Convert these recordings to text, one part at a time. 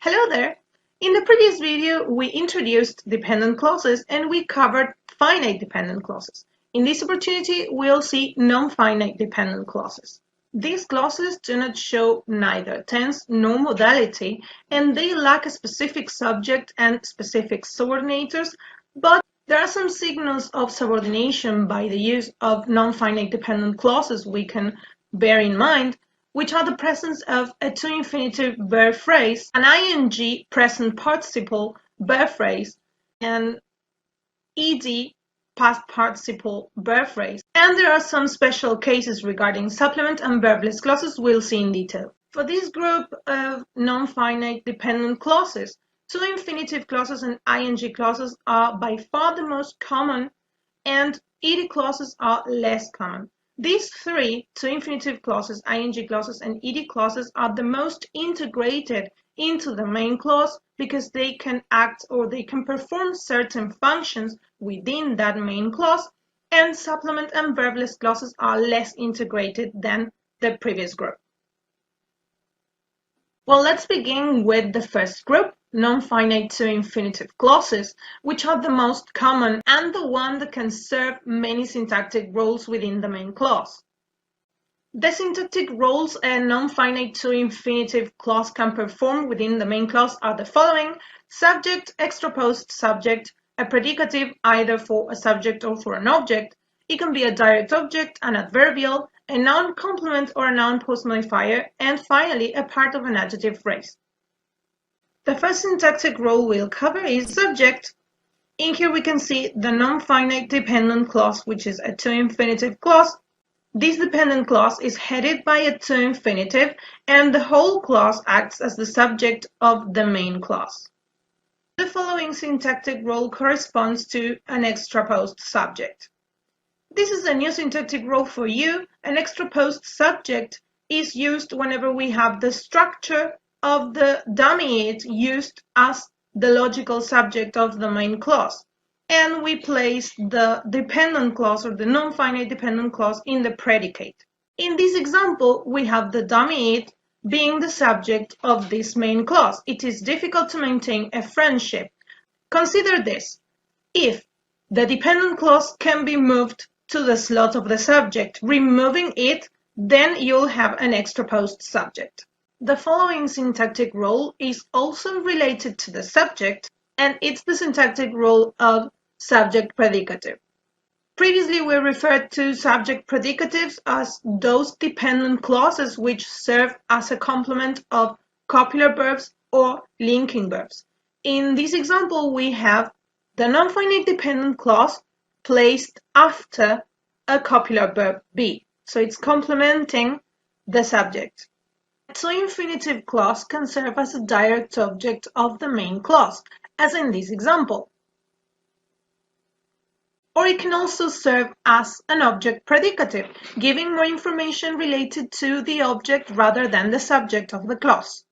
Hello there! In the previous video, we introduced dependent clauses and we covered finite dependent clauses. In this opportunity, we'll see non-finite dependent clauses. These clauses do not show neither tense nor modality, and they lack a specific subject and specific subordinators, but there are some signals of subordination by the use of non-finite dependent clauses we can bear in mind, which are the presence of a to-infinitive verb phrase, an ing present participle verb phrase, and ed past participle verb phrase. And there are some special cases regarding supplement and verbless clauses we'll see in detail. For this group of non-finite dependent clauses, to-infinitive clauses and ing clauses are by far the most common, and ed clauses are less common. These three, to-infinitive clauses, ing clauses, and ed clauses, are the most integrated into the main clause because they can act or they can perform certain functions within that main clause, and supplement and verbless clauses are less integrated than the previous group. Well, let's begin with the first group, non-finite to-infinitive clauses, which are the most common and the one that can serve many syntactic roles within the main clause. The syntactic roles a non-finite to-infinitive clause can perform within the main clause are the following: subject, extraposed subject, a predicative either for a subject or for an object. It can be a direct object, an adverbial, a noun complement or a noun post-modifier, and finally a part of an adjective phrase. The first syntactic role we'll cover is subject. In here we can see the non-finite dependent clause, which is a to-infinitive clause. This dependent clause is headed by a to-infinitive, and the whole clause acts as the subject of the main clause. The following syntactic role corresponds to an extraposed subject. This is a new syntactic role for you. An extraposed subject is used whenever we have the structure of the dummy it used as the logical subject of the main clause, and we place the dependent clause or the non-finite dependent clause in the predicate. In this example, we have the dummy it being the subject of this main clause. It is difficult to maintain a friendship. Consider this: if the dependent clause can be moved to the slot of the subject, removing it, then you'll have an extraposed subject. The following syntactic role is also related to the subject, and it's the syntactic role of subject predicative. Previously, we referred to subject predicatives as those dependent clauses which serve as a complement of copular verbs or linking verbs. In this example, we have the non-finite dependent clause placed after a copular verb be, so it's complementing the subject. A to-infinitive clause can serve as a direct object of the main clause, as in this example. Or it can also serve as an object predicative, giving more information related to the object rather than the subject of the clause.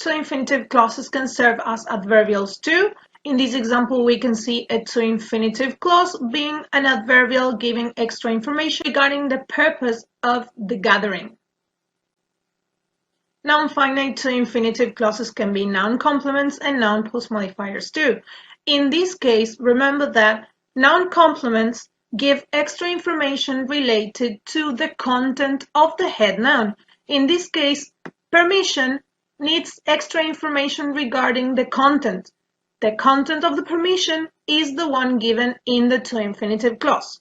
To-infinitive clauses can serve as adverbials too. In this example, we can see a to-infinitive clause being an adverbial giving extra information regarding the purpose of the gathering. Non-finite to-infinitive clauses can be noun complements and noun post-modifiers too. In this case, remember that noun complements give extra information related to the content of the head noun. In this case, permission needs extra information regarding the content. The content of the permission is the one given in the to-infinitive clause.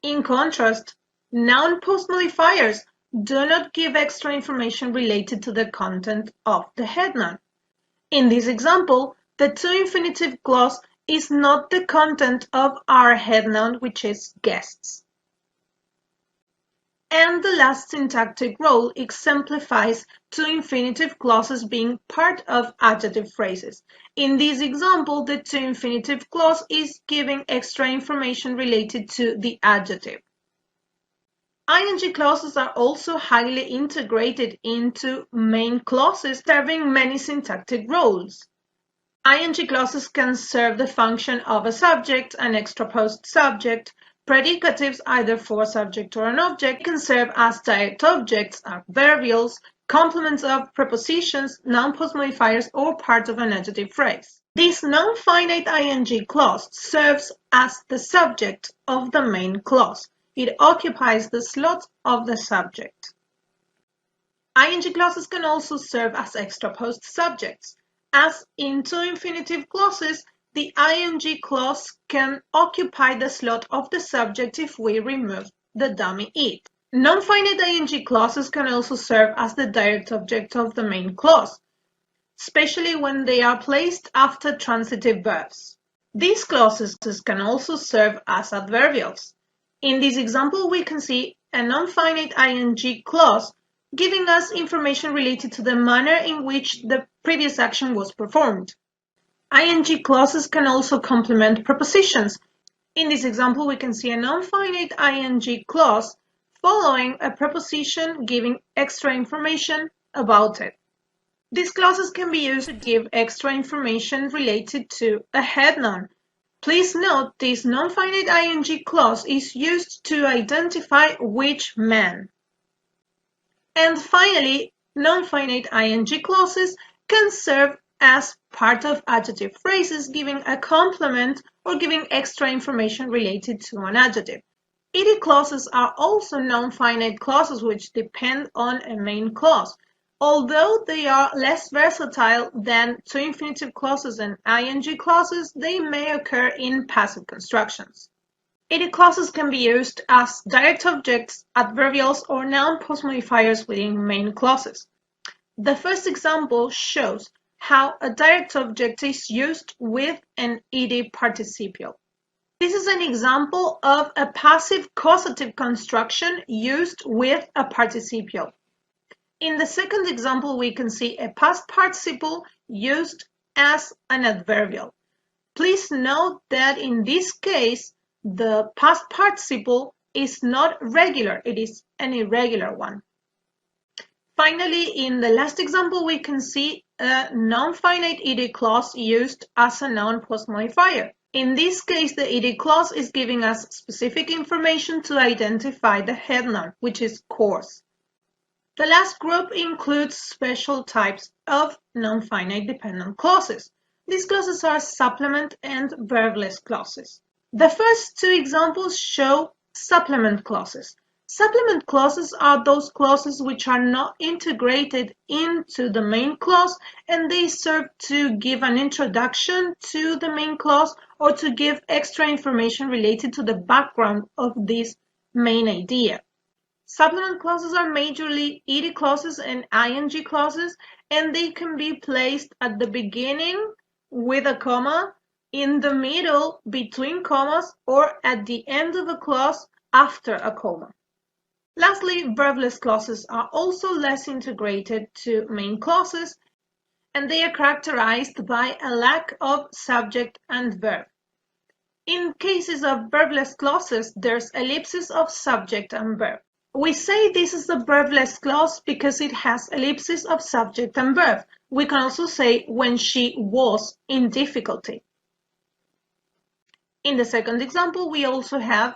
In contrast, noun post-modifiers do not give extra information related to the content of the head noun. In this example, the to-infinitive clause is not the content of our head noun, which is guests. And the last syntactic role exemplifies to-infinitive clauses being part of adjective phrases. In this example, the to-infinitive clause is giving extra information related to the adjective. Ing clauses are also highly integrated into main clauses, serving many syntactic roles. Ing clauses can serve the function of a subject, an extraposed subject. Predicatives, either for a subject or an object, can serve as direct objects, adverbials, complements of prepositions, noun postmodifiers, or part of an adjective phrase. This non-finite ing clause serves as the subject of the main clause. It occupies the slot of the subject. Ing clauses can also serve as extraposed subjects. As in two infinitive clauses, the ing clause can occupy the slot of the subject if we remove the dummy it. Non-finite ing clauses can also serve as the direct object of the main clause, especially when they are placed after transitive verbs. These clauses can also serve as adverbials. In this example, we can see a non-finite ing clause giving us information related to the manner in which the previous action was performed. Ing clauses can also complement prepositions. In this example, we can see a non-finite ing clause following a preposition giving extra information about it. These clauses can be used to give extra information related to a head noun. Please note this non-finite ing clause is used to identify which man. And finally, non-finite ing clauses can serve as part of adjective phrases giving a complement or giving extra information related to an adjective. Ed clauses are also non-finite clauses which depend on a main clause. Although they are less versatile than two infinitive clauses and ing clauses, they may occur in passive constructions. Ed clauses can be used as direct objects, adverbials, or noun postmodifiers within main clauses. The first example shows how a direct object is used with an ed participial. This is an example of a passive causative construction used with a participial. In the second example, we can see a past participle used as an adverbial. Please note that in this case, the past participle is not regular, it is an irregular one. Finally, in the last example, we can see a non-finite ed clause used as a noun postmodifier. In this case, the ed clause is giving us specific information to identify the head noun, which is course. The last group includes special types of non-finite dependent clauses. These clauses are supplement and verbless clauses. The first two examples show supplement clauses. Supplement clauses are those clauses which are not integrated into the main clause and they serve to give an introduction to the main clause or to give extra information related to the background of this main idea. Supplement clauses are majorly ed clauses and ing clauses, and they can be placed at the beginning with a comma, in the middle between commas, or at the end of a clause after a comma. Lastly, verbless clauses are also less integrated to main clauses, and they are characterized by a lack of subject and verb. In cases of verbless clauses, there's ellipsis of subject and verb. We say this is a verbless clause because it has ellipses of subject and verb. We can also say when she was in difficulty. In the second example, we also have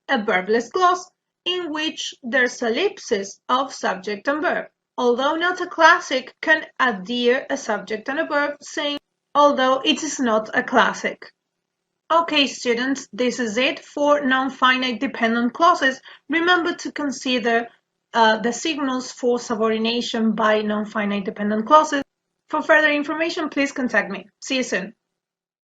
a verbless clause in which there's ellipses of subject and verb. Although not a classic, can adhere a subject and a verb, saying although it is not a classic. Okay, students, this is it for non-finite dependent clauses. Remember to consider the signals for subordination by non-finite dependent clauses. For further information, please contact me. See you soon.